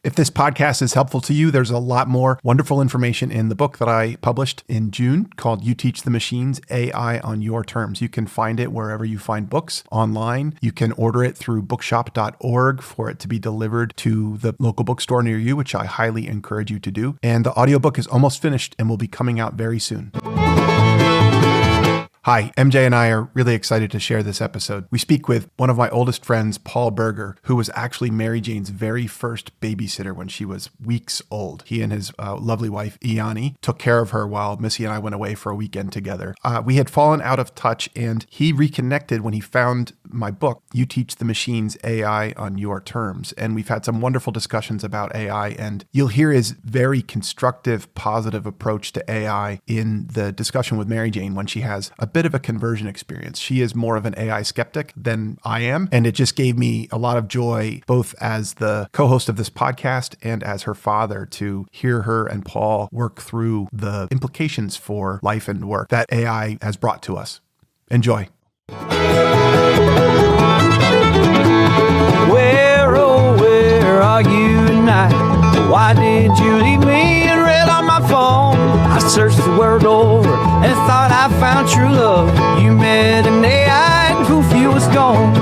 If this podcast is helpful to you, there's a lot more wonderful information in the book that I published in June called You Teach the Machines, AI on Your Terms. You can find it wherever you find books online. You can order it through bookshop.org for it to be delivered to the local bookstore near you, which I highly encourage you to do. And the audiobook is almost finished and will be coming out very soon. Hi, MJ and I are really excited to share this episode. We speak with one of my oldest friends, Paul Berger, who was actually Mary Jane's very first babysitter when she was weeks old. He and his lovely wife, Iani, took care of her while Missy and I went away for a weekend together. We had fallen out of touch, and he reconnected when he found my book, You Teach the Machines, AI on Your Terms. And we've had some wonderful discussions about AI, and you'll hear his very constructive, positive approach to AI in the discussion with Mary Jane when she has a bit of a conversion experience. She is more of an AI skeptic than I am, and it just gave me a lot of joy, both as the co-host of this podcast and as her father, to hear her and Paul work through the implications for life and work that AI has brought to us. Enjoy. Where, oh, where are you tonight? Why did you leave me and read on my phone? I searched the world over and thought I found true love. You met an AI and poof, you was gone.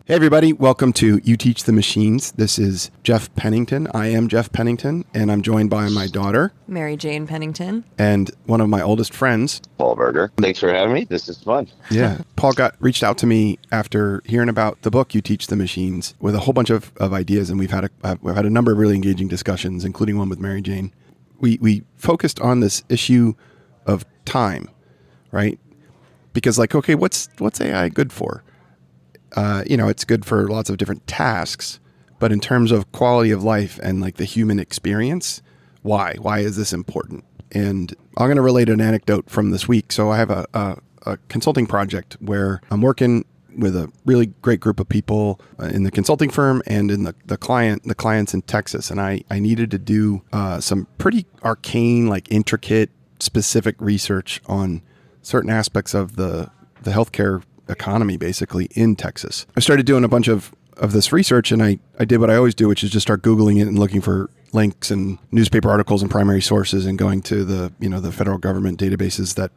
Hey everybody, welcome to You Teach the Machines. This is Jeff Pennington. I am Jeff Pennington, and I'm joined by my daughter, Mary Jane Pennington, and one of my oldest friends, Paul Berger. Thanks for having me. This is fun. Yeah. Paul reached out to me after hearing about the book, You Teach the Machines, with a whole bunch of ideas, and we've had a number of really engaging discussions, including one with Mary Jane. We focused on this issue of time, right? Because okay, what's AI good for? It's good for lots of different tasks, but in terms of quality of life and the human experience, why is this important? And I'm going to relate an anecdote from this week. So I have a consulting project where I'm working with a really great group of people in the consulting firm and in the clients in Texas. And I needed to do some pretty arcane, intricate, specific research on certain aspects of the healthcare economy, basically, in Texas. I started doing a bunch of this research, and I did what I always do, which is just start Googling it and looking for links and newspaper articles and primary sources and going to the federal government databases that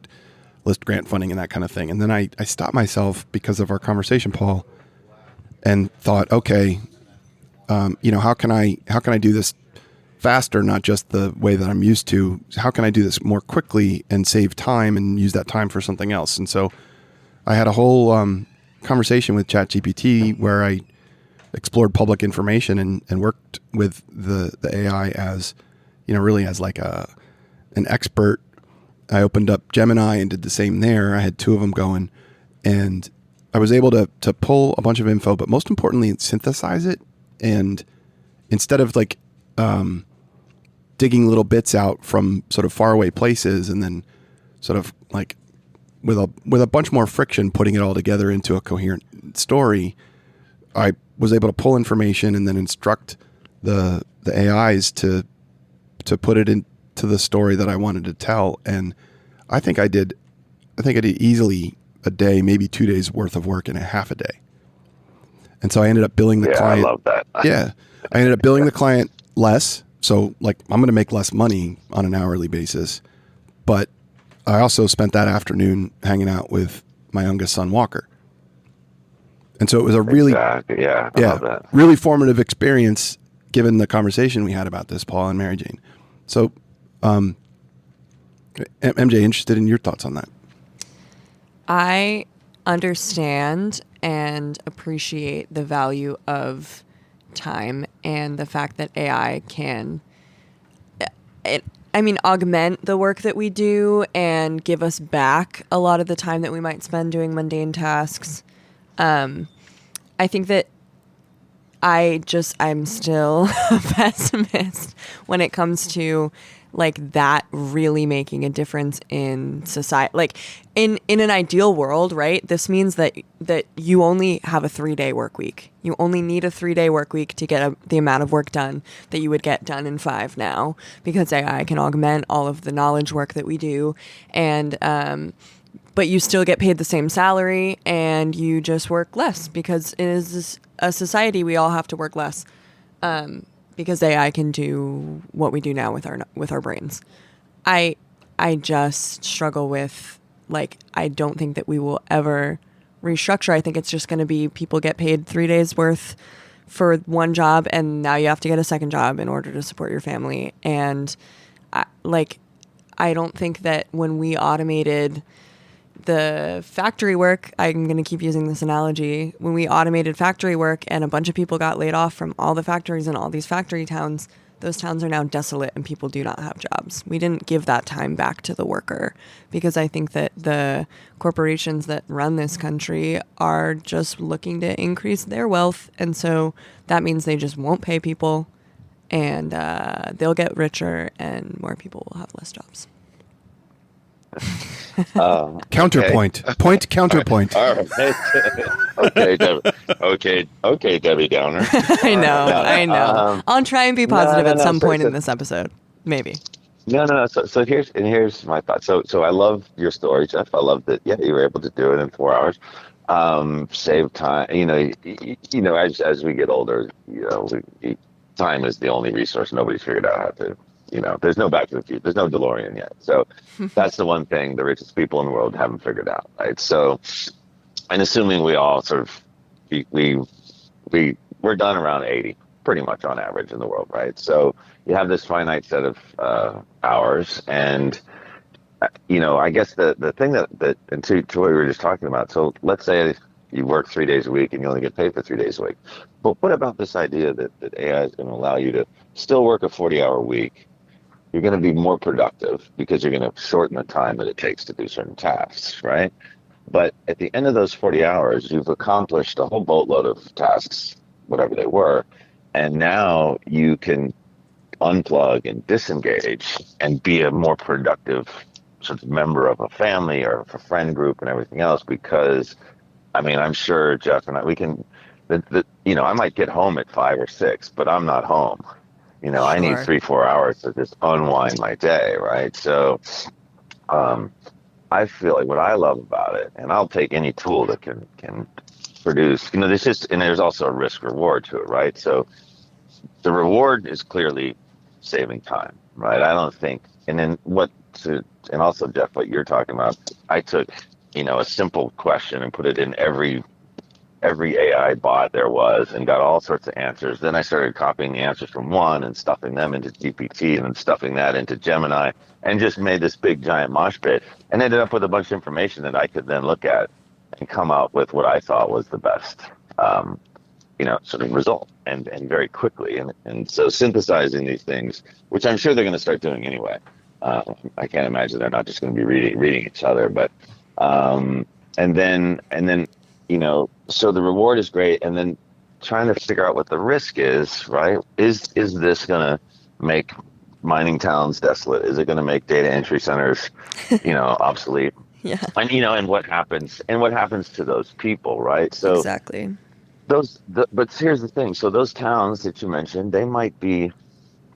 list grant funding and that kind of thing. And then I stopped myself because of our conversation, Paul, and thought, okay, how can I do this faster, not just the way that I'm used to? How can I do this more quickly and save time and use that time for something else? And so I had a whole conversation with ChatGPT where I explored public information and worked with the AI as, really as an expert. I opened up Gemini and did the same there. I had two of them going, and I was able to pull a bunch of info, but most importantly, synthesize it. And instead of digging little bits out from sort of faraway places and then sort of with a bunch more friction, putting it all together into a coherent story, I was able to pull information and then instruct the AIs to put it into the story that I wanted to tell. And I think I did easily a day, maybe 2 days worth of work in a half a day. And so I ended up billing the client. I love that. Yeah. I ended up billing the client less. So I'm going to make less money on an hourly basis, but I also spent that afternoon hanging out with my youngest son, Walker. And so it was a really, love that. really formative experience given the conversation we had about this, Paul and Mary Jane. So, MJ, interested in your thoughts on that? I understand and appreciate the value of time and the fact that AI can augment the work that we do and give us back a lot of the time that we might spend doing mundane tasks. I think that I'm still a pessimist when it comes to that really making a difference in society. In an ideal world, right? This means that you only have a 3-day work week. You only need a 3-day work week to get the amount of work done that you would get done in 5 now, because AI can augment all of the knowledge work that we do. And, but you still get paid the same salary and you just work less because it is a society we all have to work less. because AI can do what we do now with our brains. I just struggle with, like, I don't think that we will ever restructure. I think it's just going to be people get paid 3 days worth for one job, and now you have to get a second job in order to support your family. And I don't think that when we automated the factory work, I'm going to keep using this analogy, when we automated factory work and a bunch of people got laid off from all the factories in all these factory towns, those towns are now desolate and people do not have jobs. We didn't give that time back to the worker, because I think that the corporations that run this country are just looking to increase their wealth. And so that means they just won't pay people, and they'll get richer and more people will have less jobs. Counterpoint. Okay. Point, counterpoint. All right. Okay, okay, Debbie Downer. I know. I'll try and be positive at some point So, in this episode. Maybe. no. So here's my thought. So I love your story, Jeff. I love that. Yeah, you were able to do it in 4 hours. Save time. As we get older, time is the only resource. Nobody's figured out how to. There's no Back to the Future. There's no DeLorean yet. So that's the one thing the richest people in the world haven't figured out, right? So, and assuming we all sort of, we're done around 80, pretty much on average in the world, right? So you have this finite set of hours, and I guess the thing that and to what we were just talking about. So let's say you work 3 days a week and you only get paid for 3 days a week. But what about this idea that AI is going to allow you to still work a 40-hour week? You're going to be more productive because you're going to shorten the time that it takes to do certain tasks, right? But at the end of those 40 hours, you've accomplished a whole boatload of tasks, whatever they were, and now you can unplug and disengage and be a more productive sort of member of a family or a friend group and everything else. Because, I'm sure Jeff and I, we can, I might get home at 5 or 6, but I'm not home. I need 3-4 hours to just unwind my day, right? So I feel like what I love about it, and I'll take any tool that can produce, and there's also a risk reward to it, right? So the reward is clearly saving time, right? I don't think, and also Jeff, what you're talking about, I took, a simple question and put it in every AI bot there was and got all sorts of answers. Then I started copying the answers from one and stuffing them into GPT and then stuffing that into Gemini, and just made this big giant mosh pit, and ended up with a bunch of information that I could then look at and come out with what I thought was the best, sort of result, and very quickly. And so synthesizing these things, which I'm sure they're going to start doing anyway. I can't imagine they're not just going to be reading each other, but and then so the reward is great, and then trying to figure out what the risk is, right? Is this going to make mining towns desolate? Is it going to make data entry centers, obsolete? Yeah. And and what happens to those people, right? So exactly. But here's the thing. So those towns that you mentioned, they might be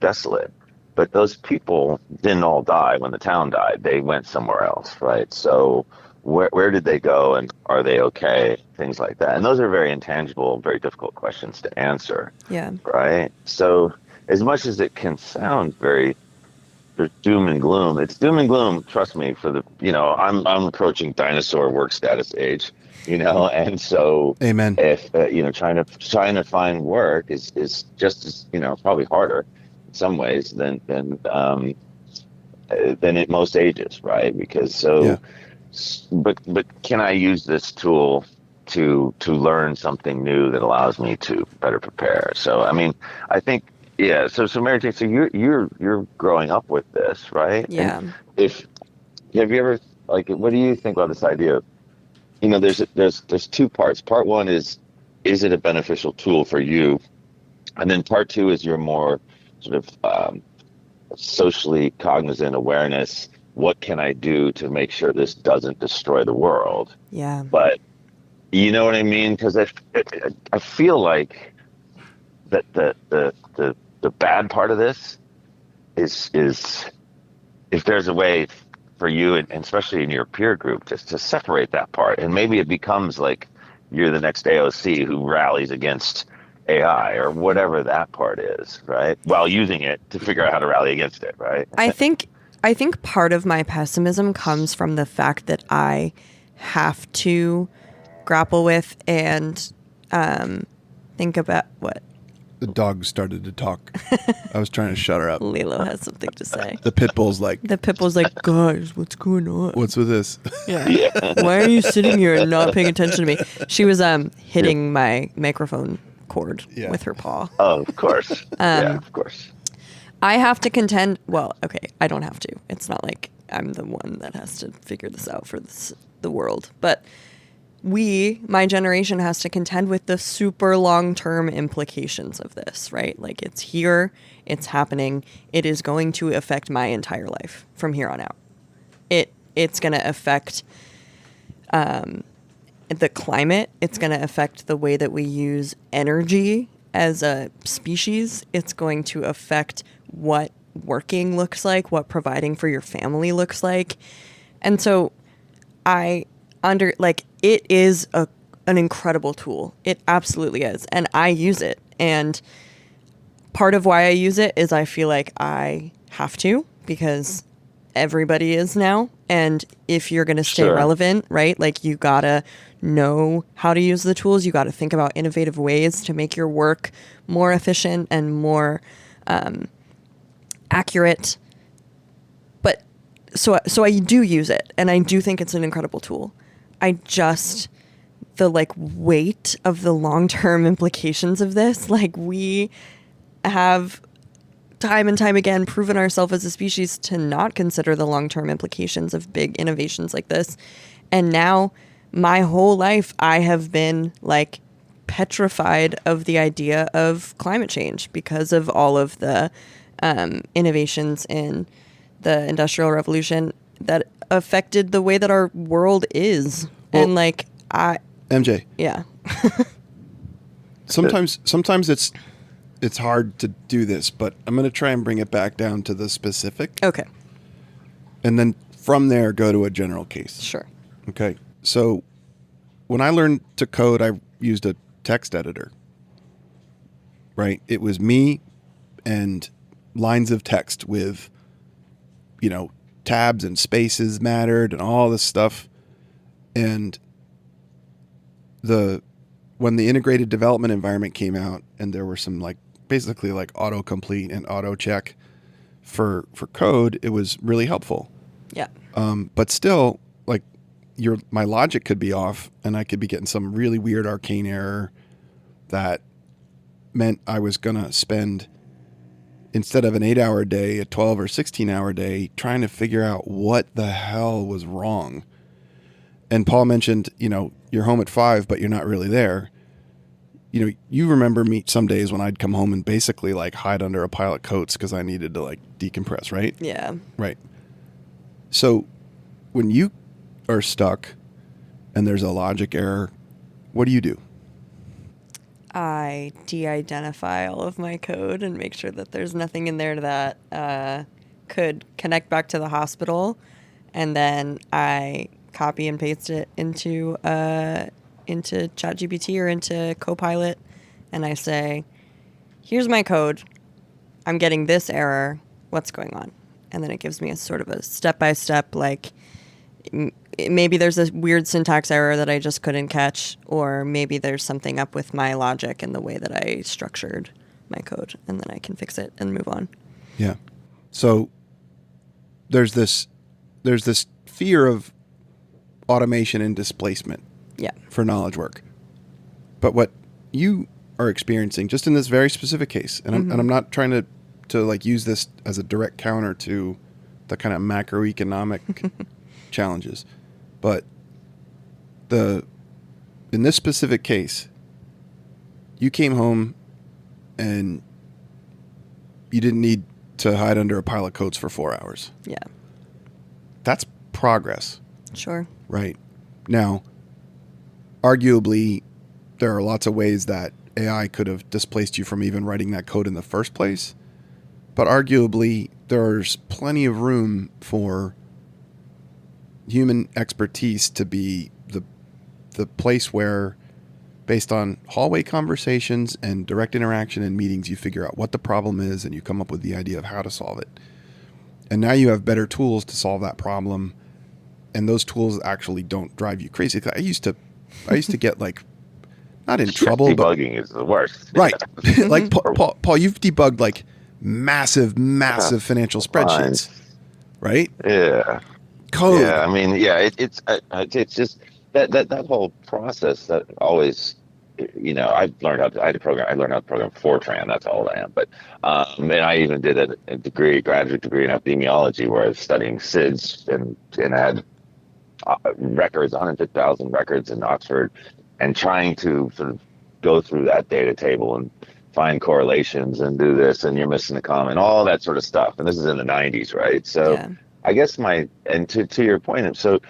desolate, but those people didn't all die when the town died. They went somewhere else, right? So where did they go, and are they okay? Things like that. And those are very intangible, very difficult questions to answer. Yeah. Right. So as much as it can sound very doom and gloom, it's doom and gloom. Trust me. For the I'm approaching dinosaur work status age. And so Amen. If trying to find work is just as probably harder in some ways than at most ages, right? Because Yeah. But can I use this tool to learn something new that allows me to better prepare? So I think So Mary Jane, so you're growing up with this, right? Yeah. And have you ever what do you think about this idea of there's two parts. Part one is it a beneficial tool for you, and then part two is your more sort of socially cognizant awareness. What can I do to make sure this doesn't destroy the world? Yeah. But you know what I mean? Because I feel like that the bad part of this is if there's a way for you, and especially in your peer group, just to separate that part, and maybe it becomes like you're the next AOC who rallies against AI or whatever that part is, right? While using it to figure out how to rally against it, right? I think part of my pessimism comes from the fact that I have to grapple with and think about what The dog started to talk. I was trying to shut her up. Lilo has something to say. The pit bull's like, The pit bull's like, guys, what's going on? what's with this? Yeah. Why are you sitting here and not paying attention to me? She was hitting my microphone cord with her paw. Oh, of course. Yeah, of course. I have to contend. Well, okay, I don't have to. It's not like I'm the one that has to figure this out for the world. But my generation, has to contend with the super long-term implications of this, right? Like, it's here, it's happening, it is going to affect my entire life from here on out. It's going to affect the climate. It's going to affect the way that we use energy as a species. It's going to affect what working looks like, what providing for your family looks like. And so it is an incredible tool. It absolutely is. And I use it. And part of why I use it is I feel like I have to, because everybody is now. And if you're going to stay relevant, right, like, you got to know how to use the tools. You got to think about innovative ways to make your work more efficient and more accurate. But so I do use it, and I do think it's an incredible tool. The weight of the long-term implications of this, like, we have time and time again proven ourselves as a species to not consider the long-term implications of big innovations like this. And now my whole life I have been like petrified of the idea of climate change because of all of the innovations in the Industrial Revolution that affected the way that our world is. Well, and like MJ. Yeah. Sometimes it's hard to do this, but I'm going to try and bring it back down to the specific. Okay. And then from there, go to a general case. Sure. Okay. So when I learned to code, I used a text editor, right? It was me and lines of text with, tabs and spaces mattered and all this stuff. And when the integrated development environment came out, and there were some basically autocomplete and auto check for code, it was really helpful. Yeah. But still, my logic could be off, and I could be getting some really weird arcane error that meant I was gonna spend, instead of an 8-hour day, a 12 or 16-hour day trying to figure out what the hell was wrong. And Paul mentioned, you're home at 5, but you're not really there. You remember me some days when I'd come home and basically hide under a pile of coats because I needed to decompress, right? Yeah. Right. So when you are stuck and there's a logic error, what do? I de-identify all of my code and make sure that there's nothing in there that could connect back to the hospital. And then I copy and paste it into ChatGPT or into Copilot, and I say, here's my code. I'm getting this error. What's going on? And then it gives me a sort of a step-by-step, maybe there's a weird syntax error that I just couldn't catch, or maybe there's something up with my logic and the way that I structured my code, and then I can fix it and move on. Yeah. So there's this fear of automation and displacement. Yeah. For knowledge work. But what you are experiencing just in this very specific case, and I'm not trying to use this as a direct counter to the kind of macroeconomic challenges, but in this specific case, you came home and you didn't need to hide under a pile of coats for 4 hours. Yeah. That's progress. Sure. Right. Now, arguably, there are lots of ways that AI could have displaced you from even writing that code in the first place. But arguably, there's plenty of room for human expertise to be the place where Based on hallway conversations and direct interaction in meetings, you figure out what the problem is and you come up with the idea of how to solve it. And now you have better tools to solve that problem. And those tools actually don't drive you crazy. I used to get like, not in trouble, debugging but is the worst. right. Like Paul, you've debugged like massive financial spreadsheets, right? Yeah. Code. Yeah. I mean, yeah, it's just that whole process that always, I learned how to program Fortran. That's all I am. But, and I even did a graduate degree in epidemiology where I was studying SIDS and I had records, 150,000 records in Oxford, and trying to sort of go through that data table and find correlations and do this, and you're missing a comment, all that sort of stuff. And this is in the 90s, right? So Yeah. I guess to your point, so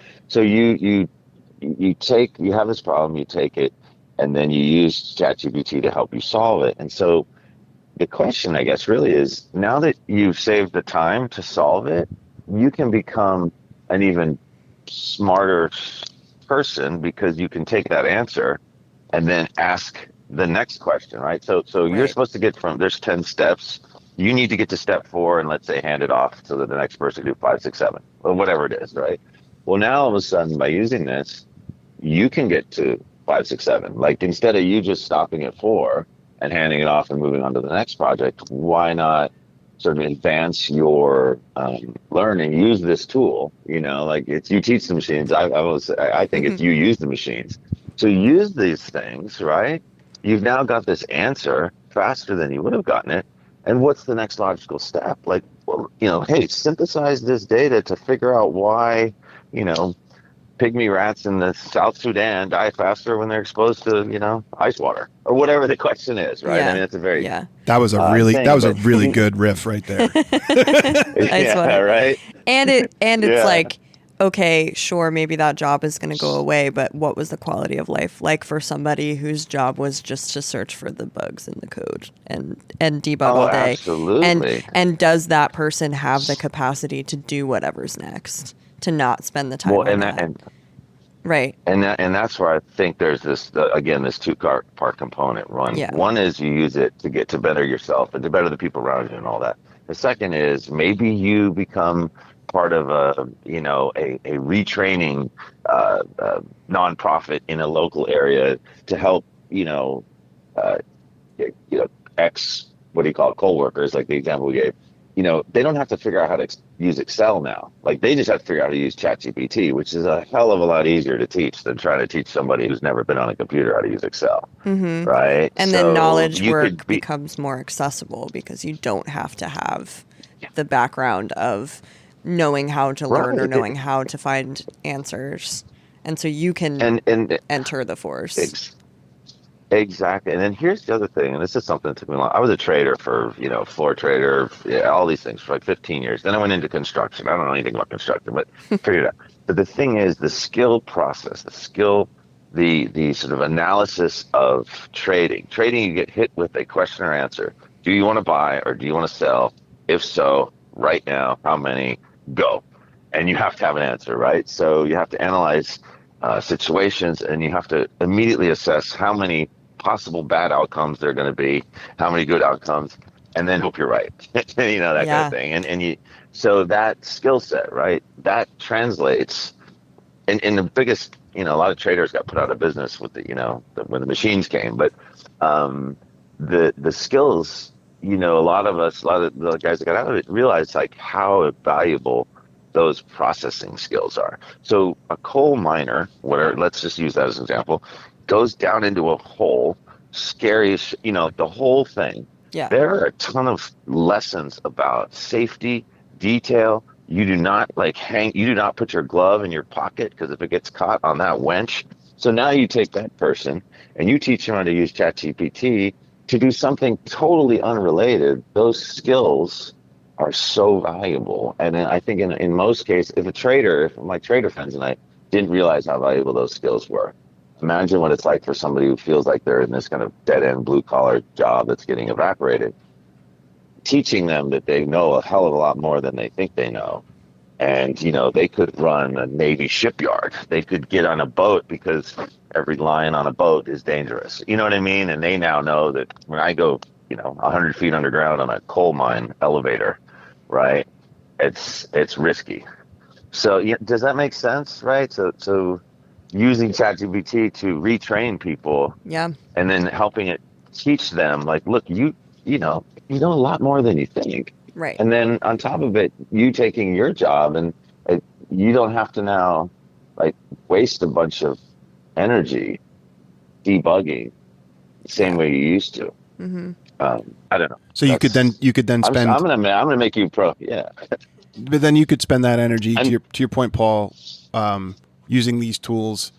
you have this problem, you take it, and then you use ChatGPT to help you solve it. And so the question, I guess, really is, now that you've saved the time to solve it, you can become an even smarter person, because you can take that answer and then ask the next question, right? So you're supposed to get there's 10 steps. You need to get to step 4 and, let's say, hand it off so that the next person can do 5, 6, 7, or whatever it is, right? Well, now all of a sudden, by using this, you can get to 5, 6, 7. Like, instead of you just stopping at 4 and handing it off and moving on to the next project, why not sort of advance your learning? Use this tool, like you teach the machines. I think it's you use the machines. So use these things, right? You've now got this answer faster than you would have gotten it. And what's the next logical step? Like, well, hey, synthesize this data to figure out why, pygmy rats in the South Sudan die faster when they're exposed to, ice water, or whatever the question is, right? Yeah. I mean, it's a very That was a really good riff right there. yeah, right. And it's Yeah. like, okay, sure, maybe that job is going to go away, but what was the quality of life like for somebody whose job was just to search for the bugs in the code and debug all day? Absolutely. And does that person have the capacity to do whatever's next, to not spend the time on that? Right. And that's where I think there's this this two-part component. One is you use it to get to better yourself and to better the people around you and all that. The second is maybe you become part of a retraining nonprofit in a local area to help coworkers, like the example we gave. They don't have to figure out how to use Excel now. Like, they just have to figure out how to use ChatGPT, which is a hell of a lot easier to teach than trying to teach somebody who's never been on a computer how to use Excel. Mm-hmm. Right? And then knowledge work becomes more accessible because you don't have to have the background of knowing how to learn or knowing how to find answers. And so you can enter the force. Exactly. And then here's the other thing, and this is something that took me long. I was a trader for, floor trader, all these things for like 15 years. Then I went into construction. I don't know anything about construction, but figured it out. But the thing is, the skill process, the sort of analysis of trading. Trading, you get hit with a question or answer. Do you want to buy or do you want to sell? If so, right now, how many? Go. And you have to have an answer, right? So you have to analyze situations, and you have to immediately assess how many possible bad outcomes there are going to be, how many good outcomes, and then hope you're right. That kind of thing. And so that skill set, right, that translates. And the biggest, a lot of traders got put out of business with when the machines came. But the skills, a lot of the guys that got out of it realized like how valuable those processing skills are. So a coal miner, let's just use that as an example, goes down into a hole, scary, the whole thing. Yeah. There are a ton of lessons about safety, detail. You do not you do not put your glove in your pocket, because if it gets caught on that winch. So now you take that person and you teach them how to use ChatGPT to do something totally unrelated. Those skills are so valuable. And I think in most cases, if my trader friends and I didn't realize how valuable those skills were, imagine what it's like for somebody who feels like they're in this kind of dead-end blue-collar job that's getting evaporated. Teaching them that they know a hell of a lot more than they think they know And, they could run a Navy shipyard. They could get on a boat because every line on a boat is dangerous. You know what I mean? And they now know that when I go, 100 feet underground on a coal mine elevator, right, it's risky. So does that make sense, right? So using ChatGPT to retrain people, Yeah. and then helping it teach them, like, look, you know a lot more than you think. Right. And then on top of it, you taking your job, and you don't have to now like waste a bunch of energy debugging the same way you used to. Mm-hmm. I don't know. So you could then spend. I'm gonna make you pro. Yeah. But then you could spend that energy to your point, Paul, using these tools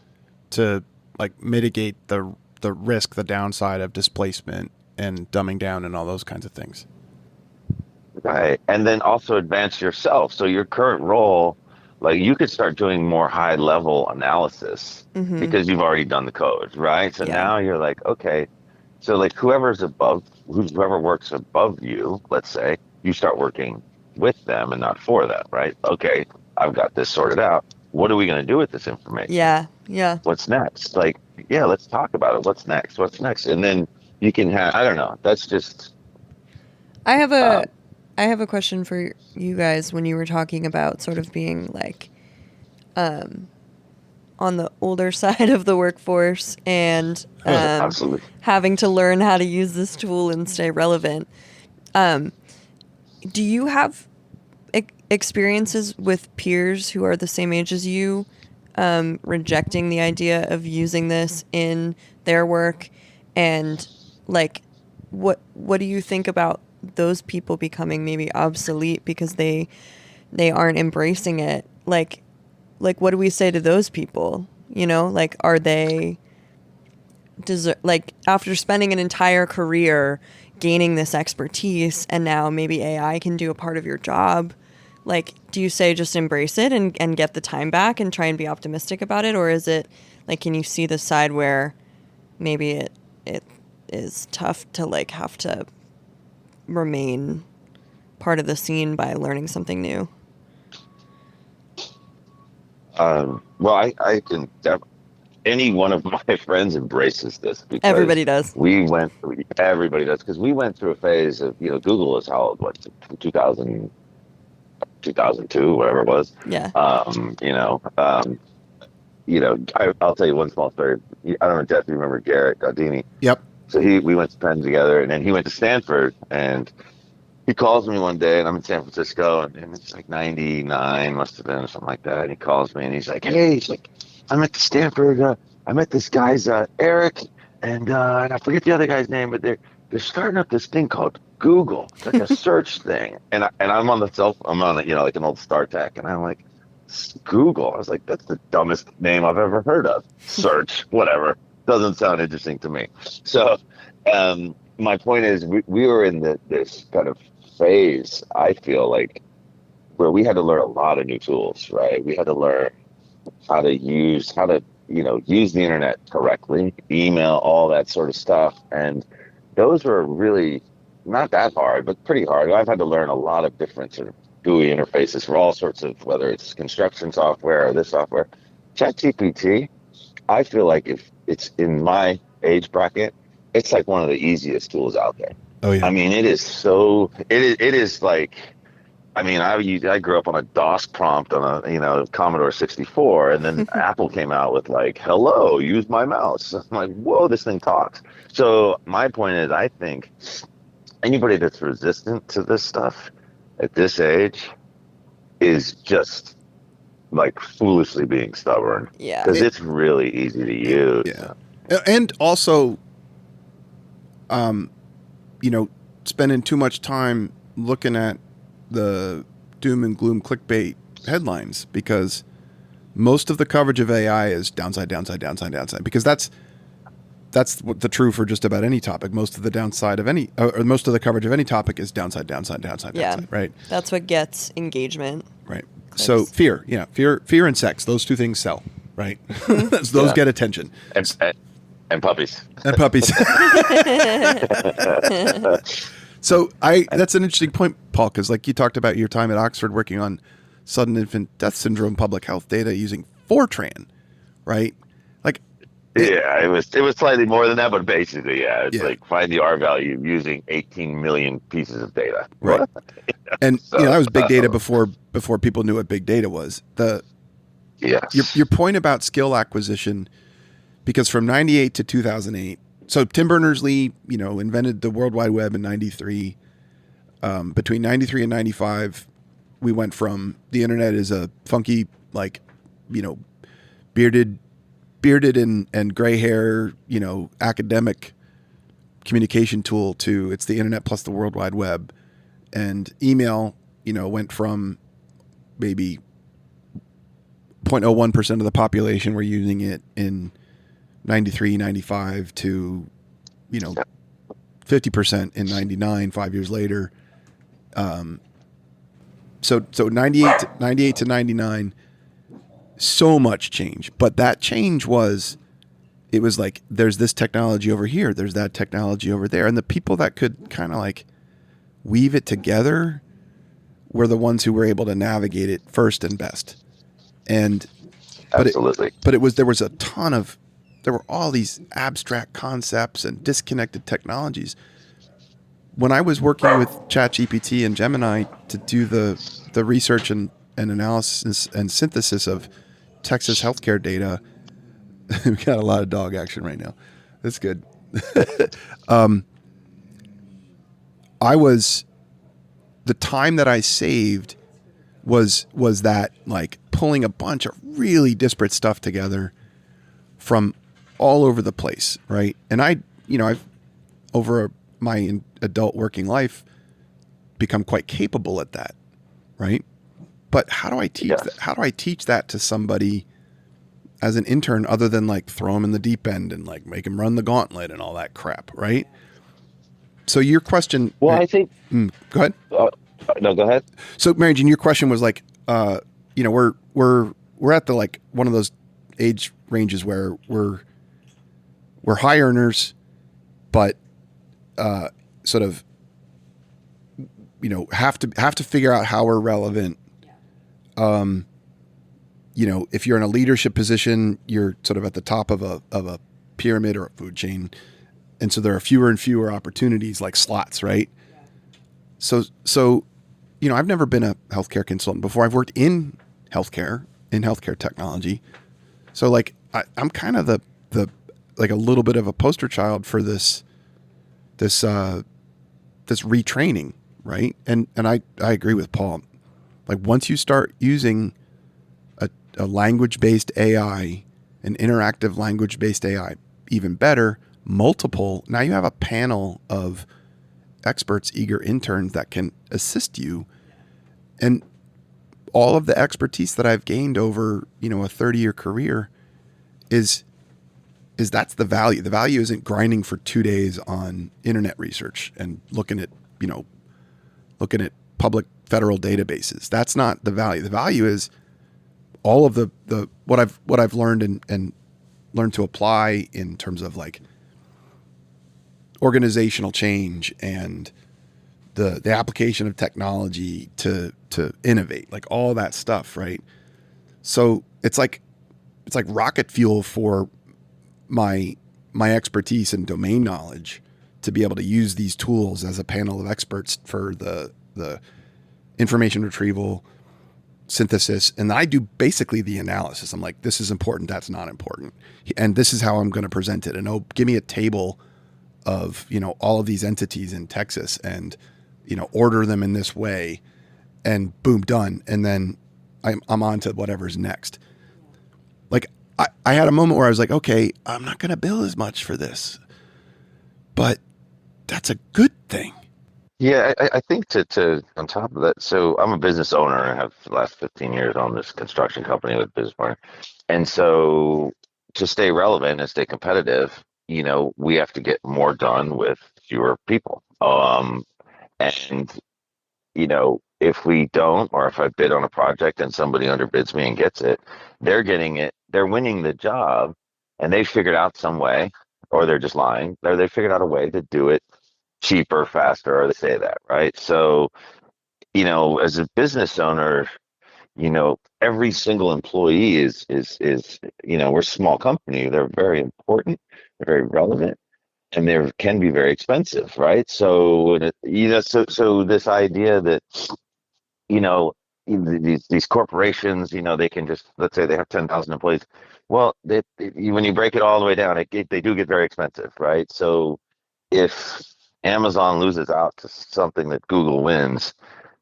to like mitigate the risk, the downside of displacement and dumbing down and all those kinds of things. Right. And then also advance yourself. So your current role, like, you could start doing more high level analysis because you've already done the code, right? So now you're like, okay, so like whoever works above you, let's say, you start working with them and not for them, right? Okay, I've got this sorted out. What are we going to do with this information? Yeah. Yeah. What's next? Like, yeah, let's talk about it. What's next? And then you can have, I don't know. That's just. I have a question for you guys when you were talking about sort of being like on the older side of the workforce and absolutely having to learn how to use this tool and stay relevant. Do you have experiences with peers who are the same age as you rejecting the idea of using this in their work? And like, what do you think about those people becoming maybe obsolete because they aren't embracing it? Like what do we say to those people? Like, are they like, after spending an entire career gaining this expertise and now maybe AI can do a part of your job, like, do you say just embrace it and get the time back and try and be optimistic about it? Or is it like, can you see the side where maybe it is tough to like have to remain part of the scene by learning something new? Well, I can any one of my friends embraces this because everybody does. Everybody does, because we went through a phase of, Google is how old, what, 2000, 2002, whatever it was. Yeah. I'll tell you one small story. I don't know, Jeff, you remember Garrett Gardini? Yep. So we went to Penn together, and then he went to Stanford, and he calls me one day, and I'm in San Francisco, and it's like 99, must have been, or something like that. And he calls me, and he's like, hey, I'm at the Stanford. I met this guy's Eric, and I forget the other guy's name, but they're starting up this thing called Google. It's like a search thing. And I'm on like an old StarTech, and I'm like, Google. I was like, that's the dumbest name I've ever heard of. Search, whatever. Doesn't sound interesting to me. So my point is, we were in this kind of phase, I feel like, where we had to learn a lot of new tools, right? We had to learn how to use the internet correctly, email, all that sort of stuff. And those were really not that hard, but pretty hard. I've had to learn a lot of different sort of GUI interfaces for all sorts of, whether it's construction software or this software. ChatGPT, I feel like if it's in my age bracket, it's like one of the easiest tools out there. Oh yeah. I mean, it is like, I mean, I grew up on a DOS prompt on a Commodore 64, and then Apple came out with like, hello, use my mouse. I'm like, whoa, this thing talks. So my point is, I think anybody that's resistant to this stuff at this age is just like foolishly being stubborn. Yeah. Because it's really easy to use. Yeah. And also, spending too much time looking at the doom and gloom clickbait headlines, because most of the coverage of AI is downside, downside, downside, downside, because that's what the true for just about any topic. Most of the downside of any, or most of the coverage of any topic is downside, downside, downside, Yeah. downside, right? That's what gets engagement. Right. Clicks. So fear and sex, those two things sell, right? Those get attention. And puppies. And puppies. So that's an interesting point, Paul, because like you talked about your time at Oxford working on sudden infant death syndrome public health data using Fortran, right? Like, Yeah, it was slightly more than that, but basically, yeah, it's yeah, like find the R value using 18 million pieces of data. right. What? And So, that was big data before people knew what big data was. yes, Your point about skill acquisition, because from 98 to 2008, so Tim Berners-Lee, invented the World Wide Web in 93. Between 93 and 95, we went from the internet is a funky, like, bearded and gray hair, academic communication tool to it's the internet plus the World Wide Web. And email, went from maybe 0.01% of the population were using it in 93, 95 to, 50% in 99, 5 years later. So 98 to 99, so much change. But that change it was like, there's this technology over here, there's that technology over there. And the people that could kind of like weave it together were the ones who were able to navigate it first and best. And absolutely. There were all these abstract concepts and disconnected technologies. When I was working with ChatGPT and Gemini to do the research and analysis and synthesis of Texas healthcare data, we got a lot of dog action right now. That's good. The time that I saved was that, like, pulling a bunch of really disparate stuff together from all over the place, right? And I've over my adult working life become quite capable at that, right? But how do I teach Yes. that? How do I teach that to somebody as an intern, other than like throw them in the deep end and like make them run the gauntlet and all that crap, right? So your question. Well, I think. Go ahead. No, go ahead. So Mary Jean, your question was like, we're at the, like, one of those age ranges where we're high earners, but sort of, have to figure out how we're relevant. If you're in a leadership position, you're sort of at the top of a pyramid or a food chain, and so there are fewer and fewer opportunities, like slots, right? So I've never been a healthcare consultant before. I've worked in healthcare technology. So, like, I'm kind of the like a little bit of a poster child for this retraining, right? And I agree with Paul. Like, once you start using a language-based AI, an interactive language-based AI, even better, multiple, now you have a panel of experts, eager interns that can assist you. And all of the expertise that I've gained over, a 30-year career is that's the value. The value isn't grinding for 2 days on internet research and looking at public federal databases. That's not the value. The value is all of the what I've learned and learned to apply in terms of, like, organizational change and the application of technology to innovate, like all that stuff, right? So it's like rocket fuel for my expertise and domain knowledge to be able to use these tools as a panel of experts for the information retrieval, synthesis, and I do basically the analysis. I'm like, this is important, that's not important, and this is how I'm going to present it. And give me a table of all of these entities in Texas, and order them in this way, and boom, done. And then I'm on to whatever's next. Like, I had a moment where I was like, okay, I'm not going to bill as much for this, but that's a good thing. Yeah, I think to on top of that, so I'm a business owner. I have for the last 15 years on this construction company with business partner. And so to stay relevant and stay competitive, we have to get more done with fewer people. And if we don't, or if I bid on a project and somebody underbids me and gets it, they're getting it, they're winning the job, and they figured out some way, or they're just lying, or they figured out a way to do it cheaper, faster, or they say that, right? So, as a business owner, every single employee is we're a small company. They're very important. They're very relevant, and they can be very expensive, right? So this idea that you know these corporations, they can just, let's say they have 10,000 employees. Well, when you break it all the way down, they do get very expensive, right? So if Amazon loses out to something that Google wins,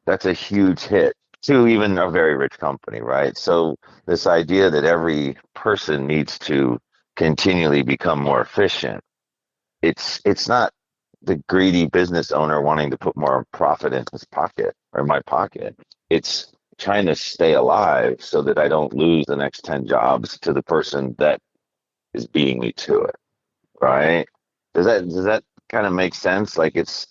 that's a huge hit to even a very rich company, right? So this idea that every person needs to continually become more efficient, it's not the greedy business owner wanting to put more profit in his pocket or my pocket. It's trying to stay alive so that I don't lose the next 10 jobs to the person that is beating me to it, right? Does that kind of make sense? Like it's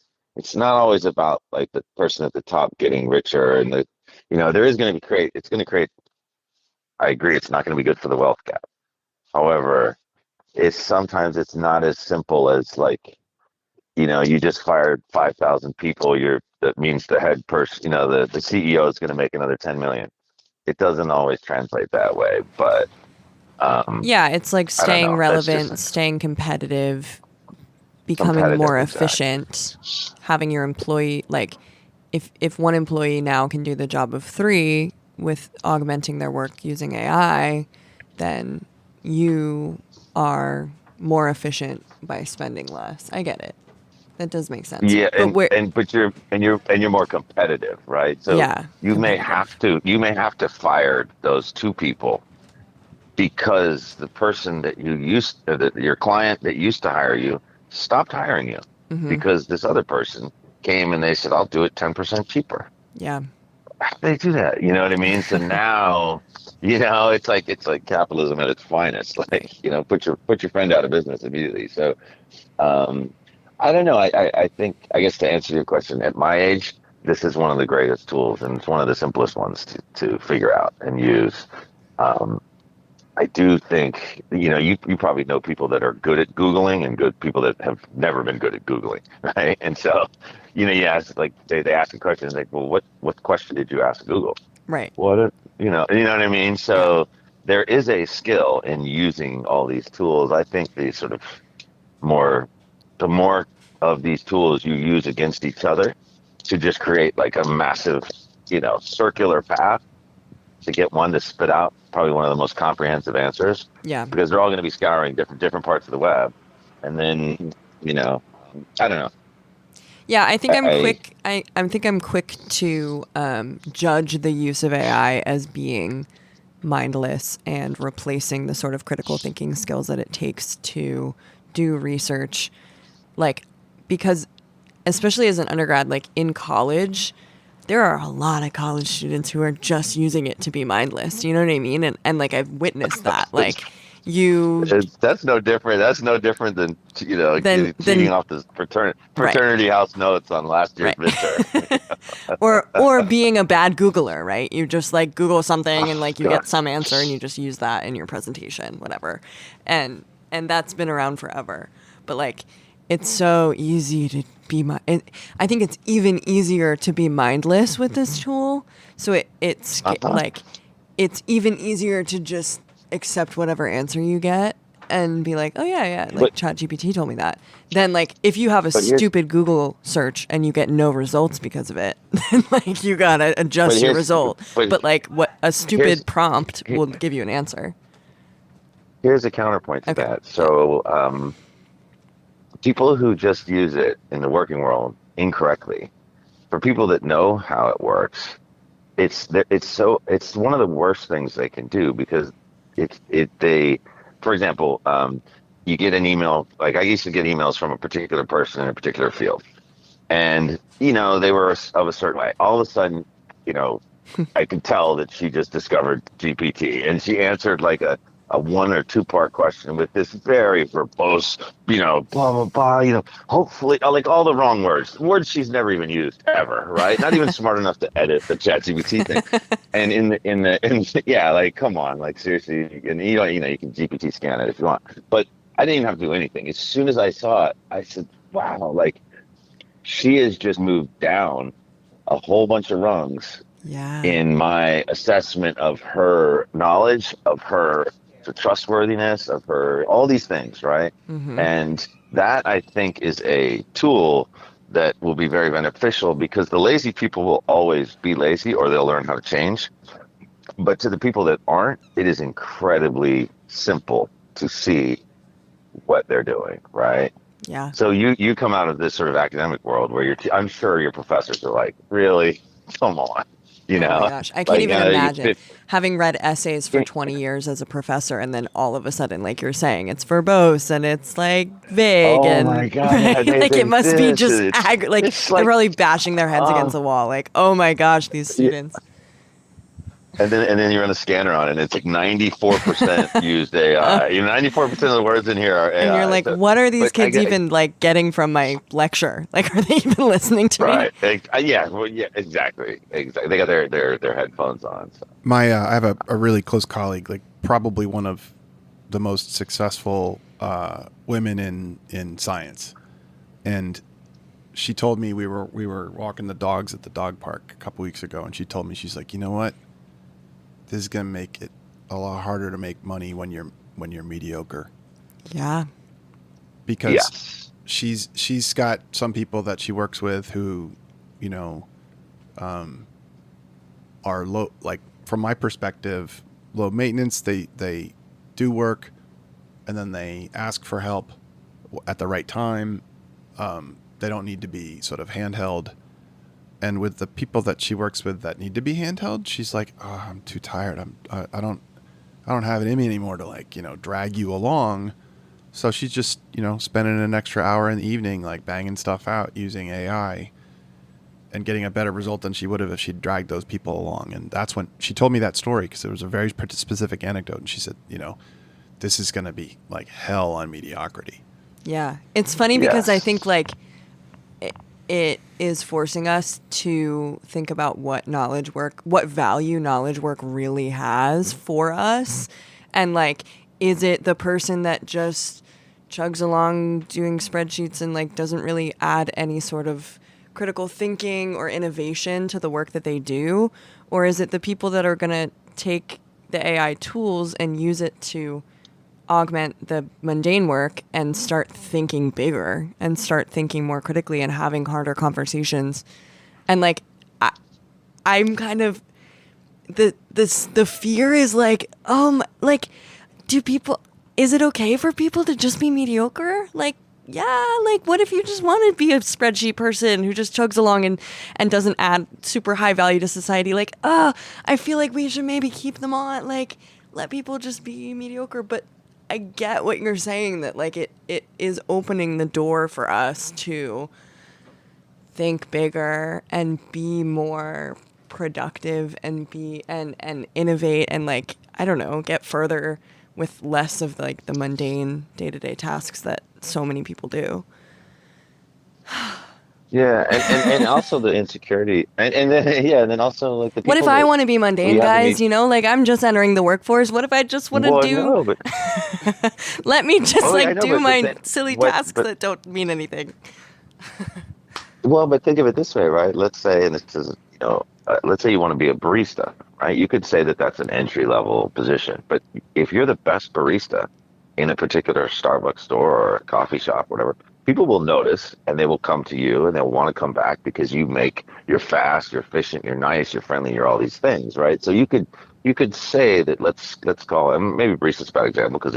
not always about like the person at the top getting richer, and there is going to create, it's going to create, I agree, it's not going to be good for the wealth gap. However, sometimes it's not as simple as like, you just fired 5,000 people. That means the head person, the CEO is going to make another 10 million. It doesn't always translate that way, but Yeah, it's like I don't staying know. That's relevant, just staying competitive, becoming competitive, more exactly. efficient, having your employee, like if one employee now can do the job of three with augmenting their work using AI, then you are more efficient by spending less. I get it. That does make sense. Yeah, But but you're more competitive, right? So yeah, you may competitive. have to you may have to fire those two people because the person that your client that used to hire you stopped hiring you Hmm. because this other person came and they said, "I'll do it 10% cheaper." Yeah. How do they do that? You know what I mean? So now, it's like capitalism at its finest. Right. Like, put your friend out of business immediately. So um, I don't know. I think, I guess, to answer your question, at my age, this is one of the greatest tools, and it's one of the simplest ones to figure out and use. Um, I do think, you probably know people that are good at Googling and good people that have never been good at Googling, right? And so, you ask, like, they ask a question, like, well, what question did you ask Google? Right. What, you know what I mean? Yeah. So there is a skill in using all these tools. I think more, the more of these tools you use against each other to just create like a massive, circular path to get one to spit out probably one of the most comprehensive answers, Yeah. because they're all going to be scouring different parts of the web, and then I don't know. Yeah, I think I, I'm I quick. I think I'm quick to judge the use of AI as being mindless and replacing the sort of critical thinking skills that it takes to do research. Like, because especially as an undergrad, like in college, there are a lot of college students who are just using it to be mindless. You know what I mean? And like I've witnessed that. Like you that's no different. That's no different than then cheating off the right. fraternity house notes on last year's Right. midterm. Or being a bad Googler, right? You just like Google something and Oh like you God. get some answer and you just use that in your presentation, whatever. And that's been around forever. But like it's so easy to be I think it's even easier to be mindless with this tool. So Uh-huh. like it's even easier to just accept whatever answer you get and be like, oh yeah, yeah, But like ChatGPT told me that. Then like if you have a but here's stupid Google search and you get no results because of it, then like you gotta but adjust your here's result. but But like what a here's stupid prompt will give you an answer. here's a counterpoint to Okay. that. Yeah. So people who just use it in the working world incorrectly, for people that know how it works, it's one of the worst things they can do, because they, for example, you get an email. Like, I used to get emails from a particular person in a particular field, and they were of a certain way. All of a sudden, you know I could tell that she just discovered GPT, and she answered like a 1 or 2 part question with this very verbose, blah blah blah, hopefully, like all the wrong words she's never even used ever, right? Not even smart enough to edit the ChatGPT thing. And yeah, like, come on, like, seriously. And you can GPT scan it if you want, but I didn't even have to do anything. As soon as I saw it, I said, wow, like, she has just moved down a whole bunch of rungs Yeah. in my assessment of her knowledge, of her trustworthiness, of her, all these things, right? Mm-hmm. And that, I think, is a tool that will be very beneficial, because the lazy people will always be lazy, or they'll learn how to change. But to the people that aren't, it is incredibly simple to see what they're doing, right? Yeah. So you come out of this sort of academic world where I'm sure your professors are like, really, come on, Oh my gosh. I can't like even imagine you, having read essays for 20 years as a professor, and then all of a sudden, like you're saying, it's verbose and it's like vague oh and my God, yeah, right? they Like it think must be this, just like it's they're like, probably bashing their heads against uh, the wall. Like, oh my gosh, these students. and then you run a scanner on it, and it's like 94% used AI. 94% of the words in here are And you're AI. like, So, what are these but I kids get even like getting from my lecture? Like, are they even listening to me? right, yeah, well, yeah, exactly, exactly. They got their headphones on. So. I have a really close colleague, like probably one of the most successful women in science, and she told me we were walking the dogs at the dog park a couple weeks ago, and she told me, she's like, you know what, this is gonna make it a lot harder to make money when you're mediocre, Yeah. because Yes. she's got some people that she works with who, you know, are low, like from my perspective, low maintenance. They do work, and then they ask for help at the right time. They don't need to be sort of handheld. And with the people that she works with that need to be handheld, she's like, "Oh, I'm too tired. I don't have it in me anymore to, like, drag you along." So she's just, spending an extra hour in the evening, like banging stuff out using AI, and getting a better result than she would have if she'd dragged those people along. And that's when she told me that story, because it was a very specific anecdote. And she said, this is going to be like hell on mediocrity. Yeah. It's funny because I Yes. think like it is forcing us to think about what value knowledge work really has for us. And like, is it the person that just chugs along doing spreadsheets and like doesn't really add any sort of critical thinking or innovation to the work that they do? Or is it the people that are going to take the AI tools and use it to augment the mundane work and start thinking bigger and start thinking more critically and having harder conversations? And like, I'm kind of the fear is like, like, is it okay for people to just be mediocre? Like, yeah, like what if you just want to be a spreadsheet person who just chugs along and doesn't add super high value to society? Like, I feel like we should maybe keep them on, like, let people just be mediocre. But I get what you're saying, that like it is opening the door for us to think bigger and be more productive and and innovate and, like, I don't know, get further with less of like the mundane day-to-day tasks that so many people do. Yeah, and also the insecurity, and then yeah, and then also like the What if people I that want to be we mundane, have to guys? meet. Like, I'm just entering the workforce. What if I just want to Well, do, no, but let me just oh, yeah, I like know, do but my silly what? tasks But that don't mean anything. well, but think of it this way, right? Let's say, and this is, let's say you want to be a barista, right? You could say that that's an entry level position, but if you're the best barista in a particular Starbucks store or a coffee shop, whatever, people will notice and they will come to you and they'll want to come back because you're fast, you're efficient, you're nice, you're friendly, you're all these things, right? So you could say that, let's call it, maybe barista's a bad example because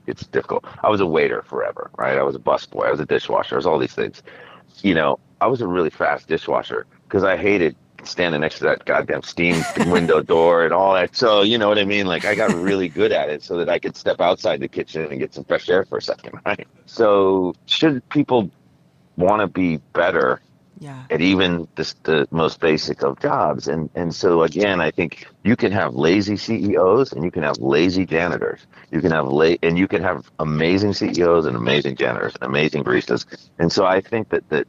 it's difficult. I was a waiter forever, right? I was a busboy, I was a dishwasher, I was all these things. I was a really fast dishwasher because I hated standing next to that goddamn steam window door and all that. So, you know what I mean? Like, I got really good at it so that I could step outside the kitchen and get some fresh air for a second, right? So, should people want to be better Yeah. at even the most basic of jobs? And so, again, I think you can have lazy CEOs and you can have lazy janitors. You can have and you can have amazing CEOs and amazing janitors and amazing baristas. And so I think that the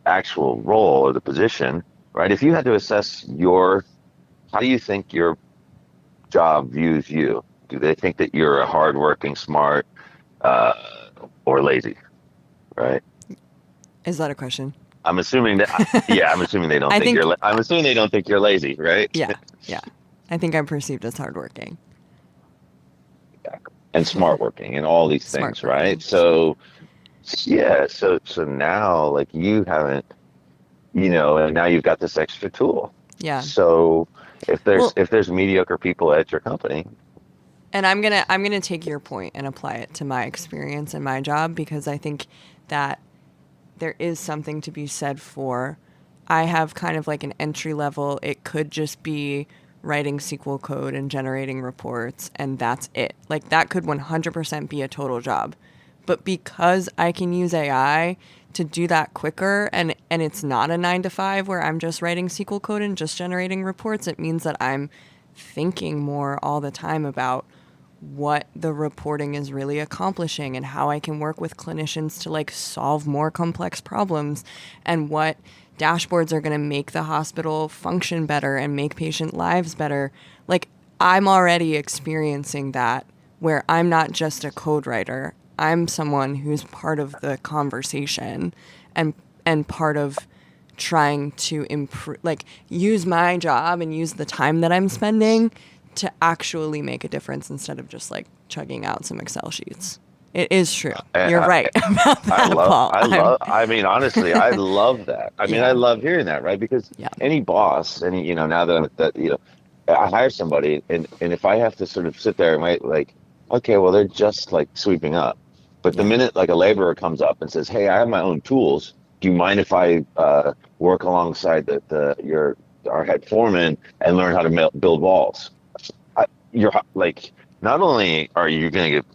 actual role or the position, right? If you had to assess how do you think your job views you? Do they think that you're a hardworking, smart, uh, or lazy, right? Is that a question? I'm assuming that. Yeah, I'm assuming they don't think you're. I'm assuming they don't think you're lazy, right? Yeah, yeah. I think I'm perceived as hardworking. And smart working and all these Smart things, working. right? So yeah, so now like you haven't, and now you've got this extra tool. Yeah. So Well, if there's mediocre people at your company, and I'm gonna take your point and apply it to my experience and my job, because I think that there is something to be said for, I have kind of like an entry level. It could just be writing SQL code and generating reports, and that's it. Like that could 100% be a total job. But because I can use AI to do that quicker, and it's not a 9 to 5 where I'm just writing SQL code and just generating reports, it means that I'm thinking more all the time about what the reporting is really accomplishing and how I can work with clinicians to like solve more complex problems, and what dashboards are going to make the hospital function better and make patient lives better. Like I'm already experiencing that, where I'm not just a code writer. I'm someone who's part of the conversation and part of trying to improve, like use my job and use the time that I'm spending to actually make a difference instead of just like chugging out some Excel sheets. It is true. You're right about that, Paul. I mean, honestly, I love that. I mean, Yeah. I love hearing that, right? Because Yeah. any boss, now I hire somebody, and if I have to sort of sit there and wait, like, okay, well, they're just like sweeping up. But the Yeah. minute like a laborer comes up and says, hey, I have my own tools. Do you mind if I work alongside our head foreman and learn how to build walls? You're like, not only are you going to get,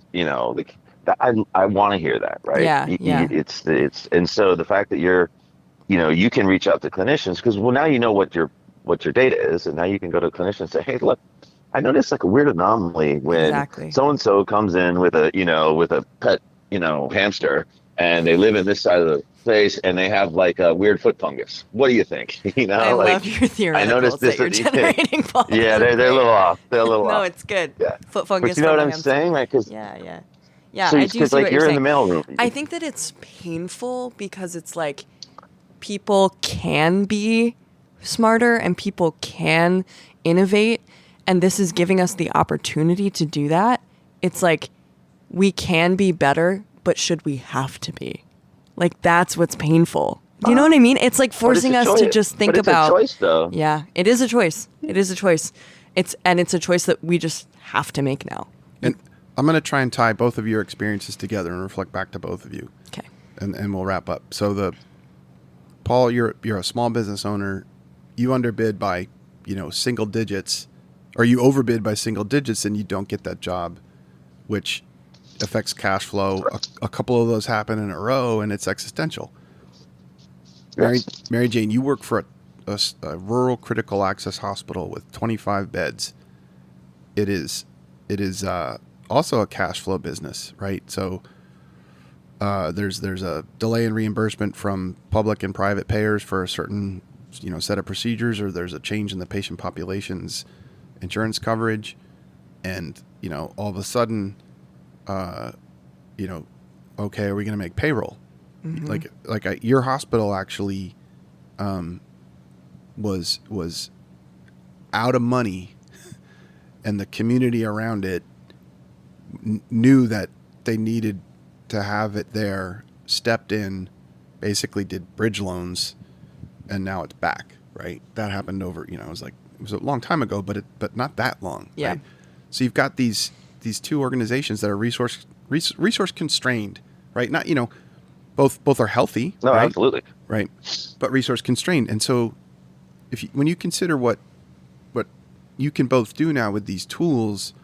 like, I want to hear that, right? Yeah, yeah. And so the fact that you can reach out to clinicians because, well, now you know what your data is, and now you can go to clinicians and say, hey, look, I noticed like a weird anomaly when Exactly. so and so comes in with a pet, hamster, and they live in this side of the place, and they have like a weird foot fungus. What do you think? I love your theoreticals I noticed that you're generating, Paul. Yeah, they're a little off. They're a little No, off. it's good. Yeah. Foot fungus. But you know from what a I'm hamster. saying, right? Because Yeah. I do see like what you're in saying. the mailroom. I think that it's painful because it's like people can be smarter and people can innovate, and this is giving us the opportunity to do that. It's like we can be better, but should we have to be? Like that's what's painful. Do you know what I mean? It's like forcing us to just think about. It's a choice, though. Yeah, it is a choice. It is a choice. It's a choice that we just have to make now. And I'm going to try and tie both of your experiences together and reflect back to both of you. Okay. And we'll wrap up. So Paul, you're a small business owner. You underbid by, single digits, or you overbid by single digits, and you don't get that job, which affects cash flow. A couple of those happen in a row, and it's existential. Yes. Mary Jane, you work for a rural critical access hospital with 25 beds. It is also a cash flow business, right? So there's a delay in reimbursement from public and private payers for a certain set of procedures, or there's a change in the patient population's insurance coverage, and all of a sudden, okay, are we going to make payroll? Mm-hmm. Your hospital actually was out of money, and the community around it knew that they needed to have it there, stepped in, basically did bridge loans, and now it's back, right? That happened over, it was a long time ago, but not that long. Yeah. Right? So you've got these two organizations that are resource constrained, right? Not, both are healthy. No, right? absolutely. Right. But resource constrained. And so when you consider what you can both do now with these tools,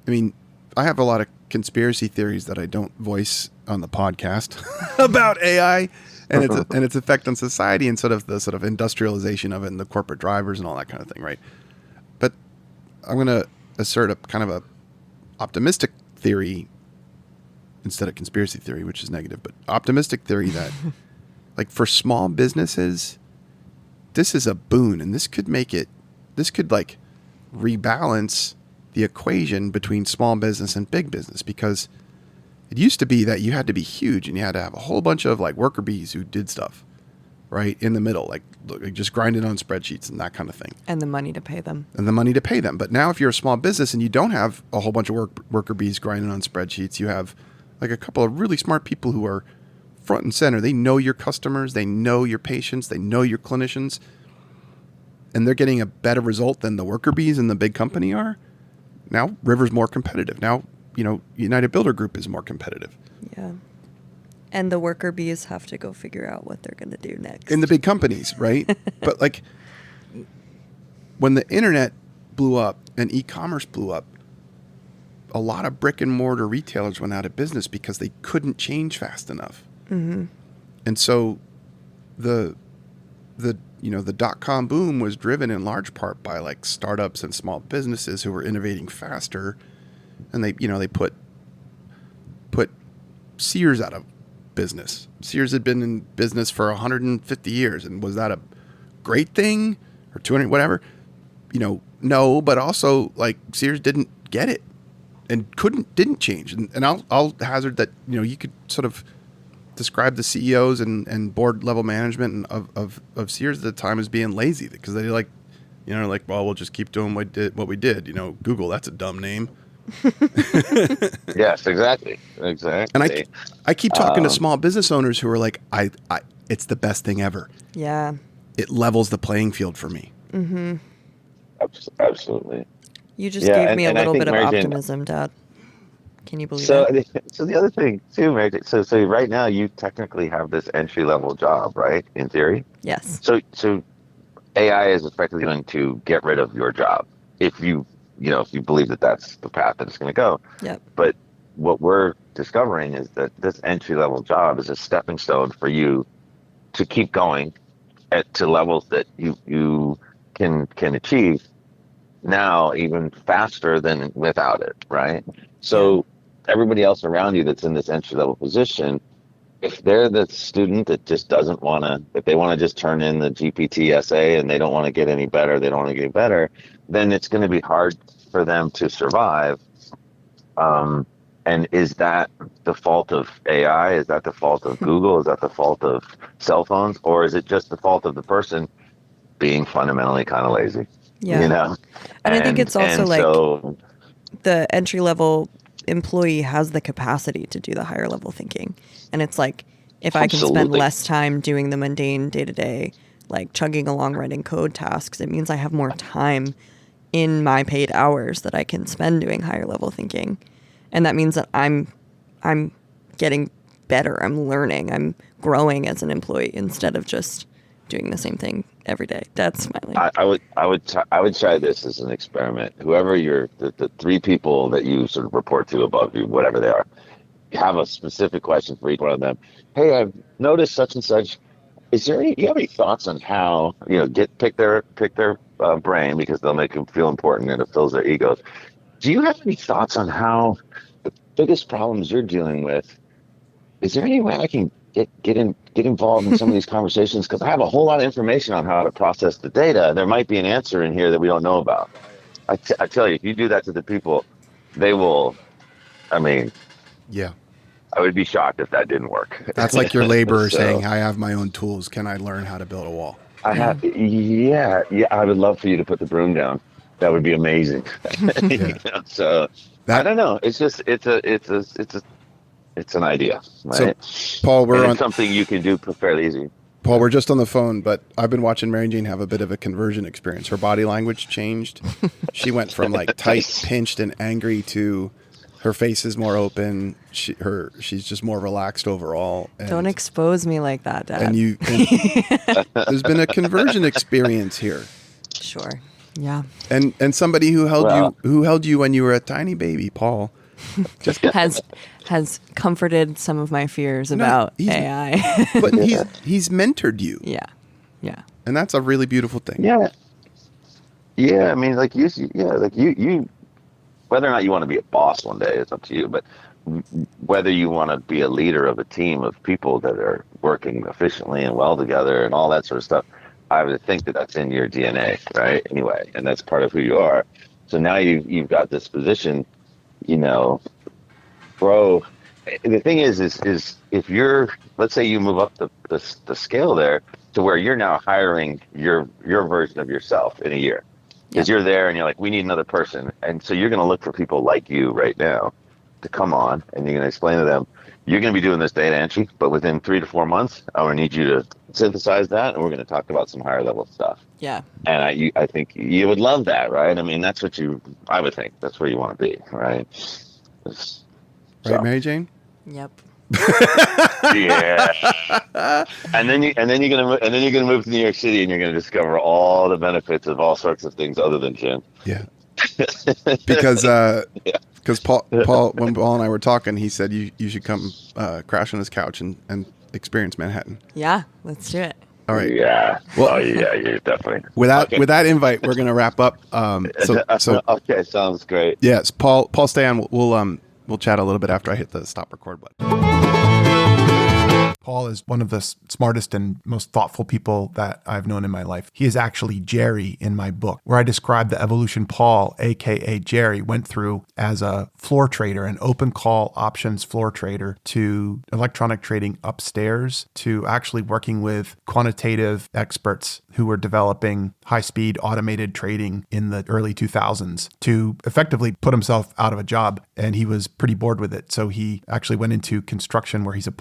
I mean, I have a lot of conspiracy theories that I don't voice on the podcast about AI and its effect on society and sort of the industrialization of it and the corporate drivers and all that kind of thing, right? But I'm going to assert a kind of a optimistic theory instead of conspiracy theory, which is negative, but optimistic theory that like for small businesses, this is a boon, and this could like rebalance the equation between small business and big business, because it used to be that you had to be huge and you had to have a whole bunch of like worker bees who did stuff. right in the middle, like just grinding on spreadsheets and that kind of thing. And the money to pay them. But now if you're a small business and you don't have a whole bunch of worker bees grinding on spreadsheets, you have like a couple of really smart people who are front and center. They know your customers, they know your patients, they know your clinicians, and they're getting a better result than the worker bees in the big company are. Now River's more competitive. Now, United Builder Group is more competitive. Yeah. And the worker bees have to go figure out what they're going to do next. In the big companies, right? But like when the internet blew up and e-commerce blew up, a lot of brick and mortar retailers went out of business because they couldn't change fast enough. Mm-hmm. And so the dot-com boom was driven in large part by like startups and small businesses who were innovating faster. And they put Sears out of business. Sears had been in business for 150 years. And was that a great thing or 200, whatever? No, but also like Sears didn't get it and didn't change. And I'll hazard that, you could sort of describe the CEOs and board level management of Sears at the time as being lazy because they well, we'll just keep doing what we did. Google, that's a dumb name. Yes, exactly. And I keep talking to small business owners who are like, it's the best thing ever. Yeah. It levels the playing field for me. Mm-hmm. Absolutely. You just gave me a little bit of Mary Jane, optimism, Dad. Can you believe so, that? So the other thing too, Mary Jane, so right now you technically have this entry level job, right? In theory. Yes. So AI is effectively going to get rid of your job if you believe that that's the path that it's going to go. Yep. But what we're discovering is that this entry level job is a stepping stone for you to keep going to levels that you can achieve now even faster than without it, right? So everybody else around you that's in this entry level position, if they're the student that just doesn't want to, if they want to just turn in the GPT essay and they don't want to get any better, then it's going to be hard for them to survive. And is that the fault of AI? Is that the fault of Google? Is that the fault of cell phones? Or is it just the fault of the person being fundamentally kind of lazy? Yeah. And I think it's also the entry level employee has the capacity to do the higher level thinking. And it's like, if I can spend less time doing the mundane day to day, like chugging along writing code tasks, it means I have more time in my paid hours that I can spend doing higher level thinking. And that means that I'm getting better. I'm learning. I'm growing as an employee instead of just doing the same thing every day. That's smiling. I would try this as an experiment. Whoever the three people that you sort of report to above you, whatever they are, have a specific question for each one of them. Hey, I've noticed such and such. Do you have any thoughts on how pick their brain because they'll make them feel important and it fills their egos. Do you have any thoughts on how the biggest problems you're dealing with? Is there any way I can get involved in some of these conversations? Because I have a whole lot of information on how to process the data. There might be an answer in here that we don't know about. I tell you, if you do that to the people, they will. I mean, yeah. I would be shocked if that didn't work. That's like your laborer saying, I have my own tools. Can I learn how to build a wall? Yeah. I would love for you to put the broom down. That would be amazing. So I don't know. It's just, it's an idea, right? So, Paul, it's something you can do fairly easy. Paul, we're just on the phone, but I've been watching Mary Jane have a bit of a conversion experience. Her body language changed. She went from like tight, pinched, and angry to her face is more open. She's just more relaxed overall. And, don't expose me like that, Dad. And there's been a conversion experience here. Sure. Yeah. And somebody who held you when you were a tiny baby, Paul, just has comforted some of my fears about AI. But he's mentored you. Yeah. And that's a really beautiful thing. Yeah. I mean, like you, whether or not you want to be a boss one day, it's up to you. But whether you want to be a leader of a team of people that are working efficiently and well together and all that sort of stuff, I would think that that's in your DNA, right? Anyway, and that's part of who you are. So now you've got this position, grow the thing is if you're, let's say you move up the scale there to where you're now hiring your version of yourself in a year, because you're there and you're like, we need another person, and so you're going to look for people like you right now to come on, and you're going to explain to them, you're going to be doing this data entry, but within 3 to 4 months, I'm going to need you to synthesize that, and we're going to talk about some higher level stuff. Yeah. And I think you would love that, right? I mean, that's what I would think that's where you want to be, right? Right, Mary Jane? Yep. Yeah. And then you're gonna move to New York City, and you're gonna discover all the benefits of all sorts of things other than gin. Yeah. Because Paul, when Paul and I were talking, he said you should come crash on his couch and experience Manhattan. Yeah, let's do it. All right. Yeah. Well, yeah, you're definitely. With that invite, we're gonna wrap up. So okay, sounds great. Yes, Paul, stay on. We'll chat a little bit after I hit the stop record button. Paul is one of the smartest and most thoughtful people that I've known in my life. He is actually Jerry in my book, where I describe the evolution Paul, aka Jerry, went through as a floor trader, an open call options floor trader, to electronic trading upstairs, to actually working with quantitative experts who were developing high-speed automated trading in the early 2000s, to effectively put himself out of a job. And he was pretty bored with it. So he actually went into construction, where he's a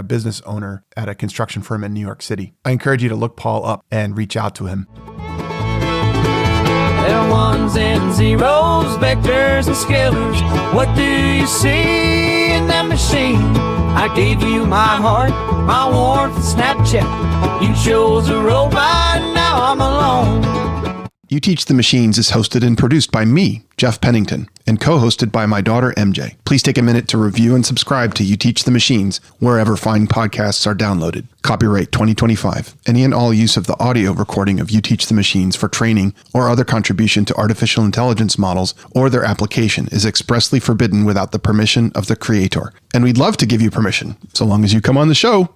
business owner at a construction firm in New York City. I encourage you to look Paul up and reach out to him. There are ones and zeros, vectors and scalars. What do you see in that machine? I gave you my heart, my warmth and Snapchat. You chose a robot, now I'm alone. You Teach the Machines is hosted and produced by me, Jeff Pennington, and co-hosted by my daughter, MJ. Please take a minute to review and subscribe to You Teach the Machines wherever fine podcasts are downloaded. Copyright 2025. Any and all use of the audio recording of You Teach the Machines for training or other contribution to artificial intelligence models or their application is expressly forbidden without the permission of the creator. And we'd love to give you permission, so long as you come on the show.